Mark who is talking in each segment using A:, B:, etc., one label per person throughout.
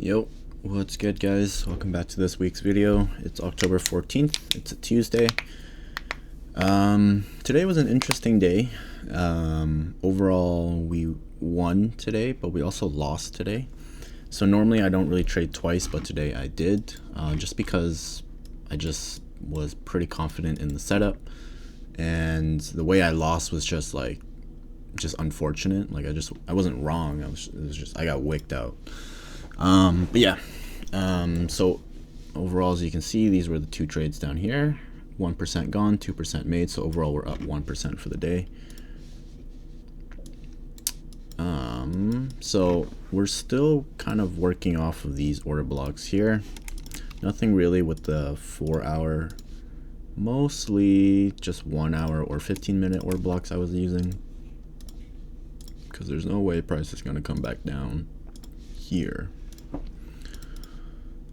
A: Yo, what's good guys? Welcome back to this week's video. It's October 14th. It's a Tuesday. Today was an interesting day. Overall we won today, but we also lost today. So normally I don't really trade twice, but today I did, just because I just was pretty confident in the setup, and the way I lost was just unfortunate. Like I wasn't wrong. I got wicked out. But yeah, so overall, as you can see, these were the two trades down here. 1% gone, 2% made, so overall we're up 1% for the day. So we're still kind of working off of these order blocks here. Nothing really with the 4 hour, mostly just 1 hour or 15-minute order blocks I was using, because there's no way price is going to come back down here.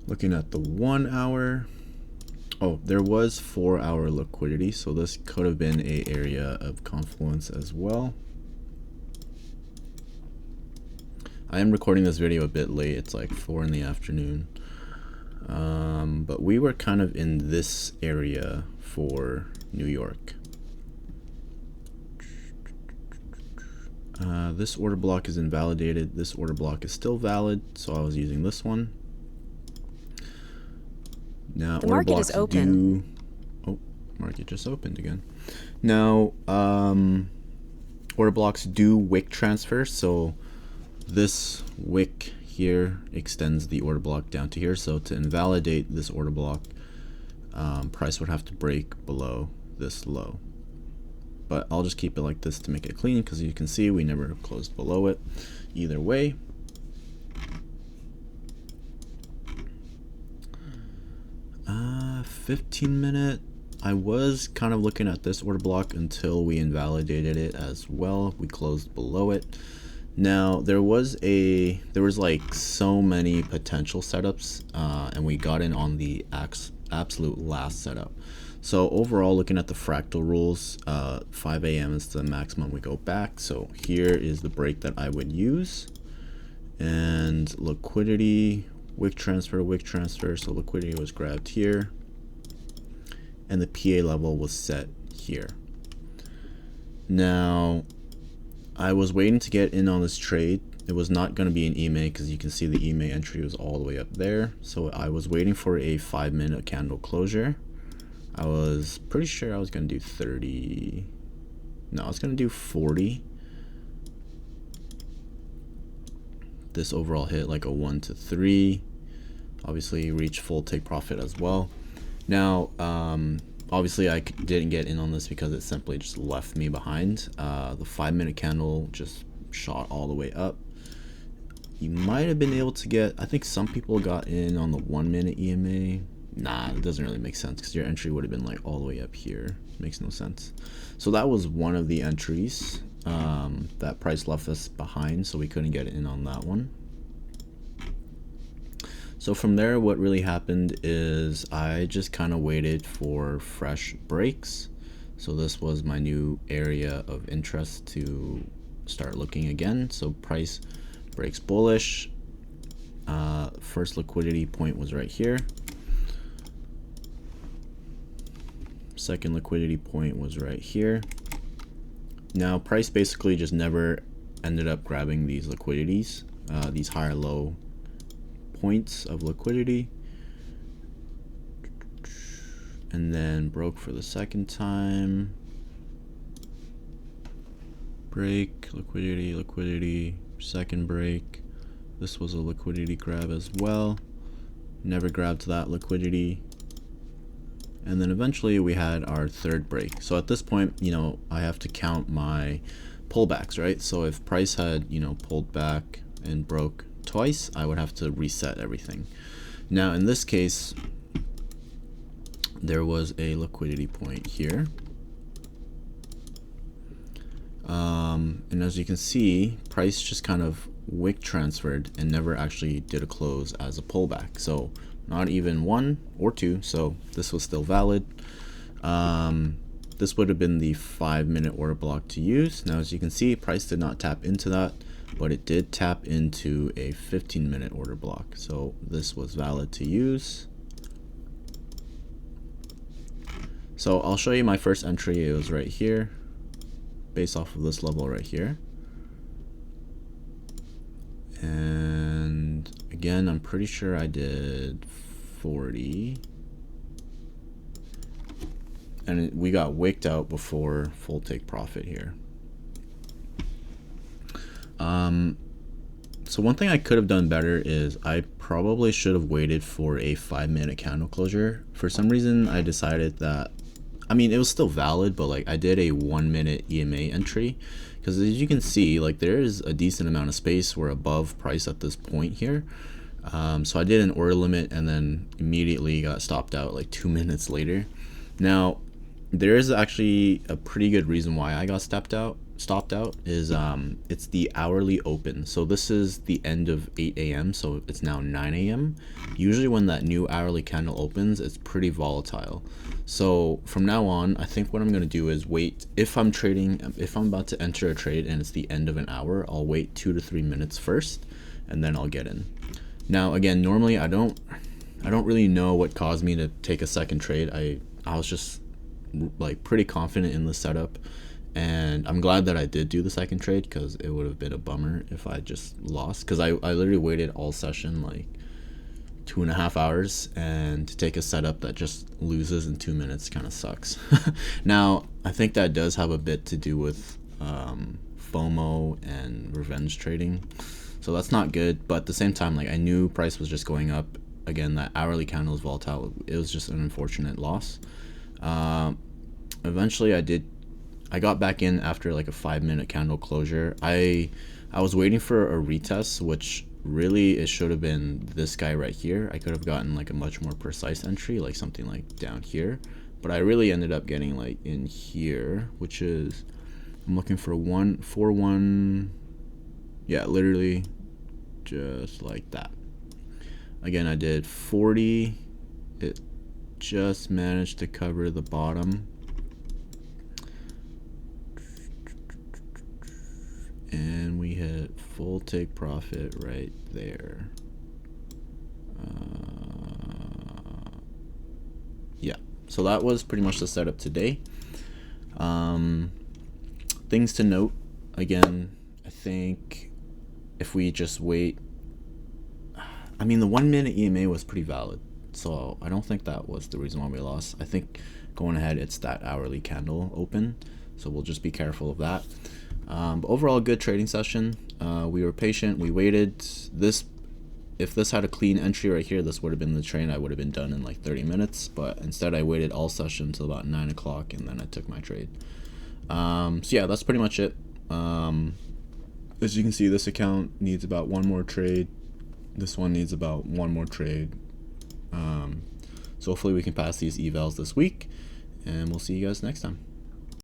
A: Looking at the 1 hour, oh, there was 4 hour liquidity, so this could have been a area of confluence as well. I am recording this video a bit late. It's like 4 in the afternoon, but we were kind of in this area for New York. This order block is invalidated. This order block is still valid, so I was using this one. Now
B: the market is open.
A: Market just opened again. Now order blocks do wick transfer, so this wick here extends the order block down to here. So to invalidate this order block, price would have to break below this low. But I'll just keep it like this to make it clean, because you can see we never closed below it either way. Uh, 15-minute, I was kind of looking at this order block until we invalidated it as well. We closed below it. Now there was like so many potential setups, and we got in on the absolute last setup. So overall, looking at the fractal rules, 5 a.m. is the maximum we go back. So here is the break that I would use, and liquidity, wick transfer. So liquidity was grabbed here, and the PA level was set here. Now I was waiting to get in on this trade. It was not going to be an EMA, because you can see the EMA entry was all the way up there. So I was waiting for a 5-minute candle closure. I was pretty sure I was going to do 30. No, I was going to do 40. This overall hit like a 1 to 3. Obviously reach full take profit as well. Now obviously I didn't get in on this because it simply just left me behind. The 5-minute candle just shot all the way up. You might have been able to get, I think some people got in on the 1-minute EMA. Nah, it doesn't really make sense, because your entry would have been like all the way up here. Makes no sense. So that was one of the entries that price left us behind, so we couldn't get in on that one. So from there, what really happened is I just kind of waited for fresh breaks. So this was my new area of interest to start looking again. So price breaks bullish. First liquidity point was right here. Second liquidity point was right here. Now price basically just never ended up grabbing these liquidities, these higher low points of liquidity, and then broke for the second time. Break, liquidity, second break. This was a liquidity grab as well. Never grabbed that liquidity. And then eventually we had our third break. So at this point, you know, I have to count my pullbacks, right? So if price had, you know, pulled back and broke twice, I would have to reset everything. Now in this case, there was a liquidity point here. And as you can see, price just kind of wick transferred and never actually did a close as a pullback. So not even 1 or 2, so this was still valid. This would have been the 5-minute order block to use. Now as you can see, price did not tap into that. but it did tap into a 15-minute order block. So this was valid to use. So I'll show you my first entry. It was right here, based off of this level right here. And again, I'm pretty sure I did 40. And we got wicked out before full take profit here. So one thing I could have done better is I probably should have waited for a 5-minute candle closure. For some reason, I decided that, I mean, it was still valid, but like I did a 1-minute EMA entry because as you can see, like there is a decent amount of space. We're above price at this point here. So I did an order limit and then immediately got stopped out like 2 minutes later. Now, there is actually a pretty good reason why I got stopped out is it's the hourly open. So this is the end of 8 a.m. so it's now 9 a.m. Usually when that new hourly candle opens, it's pretty volatile. So from now on, I think what I'm going to do is wait. If I'm about to enter a trade and it's the end of an hour, I'll wait 2 to 3 minutes first and then I'll get in. Now again, normally I don't really know what caused me to take a second trade. I was just like pretty confident in the setup, and I'm glad that I did do the second trade because it would have been a bummer if I just lost, because I literally waited all session like 2.5 hours, and to take a setup that just loses in 2 minutes kind of sucks. Now I think that does have a bit to do with FOMO and revenge trading, so that's not good. But at the same time, like I knew price was just going up. Again, that hourly candle is volatile. It was just an unfortunate loss. Eventually I got back in after like a 5-minute candle closure. I was waiting for a retest, which really it should have been this guy right here. I could have gotten like a much more precise entry, like something like down here, but I really ended up getting like in here, which is, I'm looking for 141. Yeah, literally just like that. Again, I did 40. It just managed to cover the bottom, and we hit full take profit right there. Yeah, so that was pretty much the setup today. Things to note, again, I think if we just wait, I mean the 1-minute EMA was pretty valid, so I don't think that was the reason why we lost. I think going ahead, it's that hourly candle open, so we'll just be careful of that. But overall, good trading session. We were patient, we waited. If this had a clean entry right here, this would have been the trade. I would have been done in like 30 minutes, but instead I waited all session until about 9 o'clock and then I took my trade. So yeah, that's pretty much it. As you can see, this account needs about 1 more trade. This one needs about 1 more trade. So hopefully we can pass these evals this week, and we'll see you guys next time.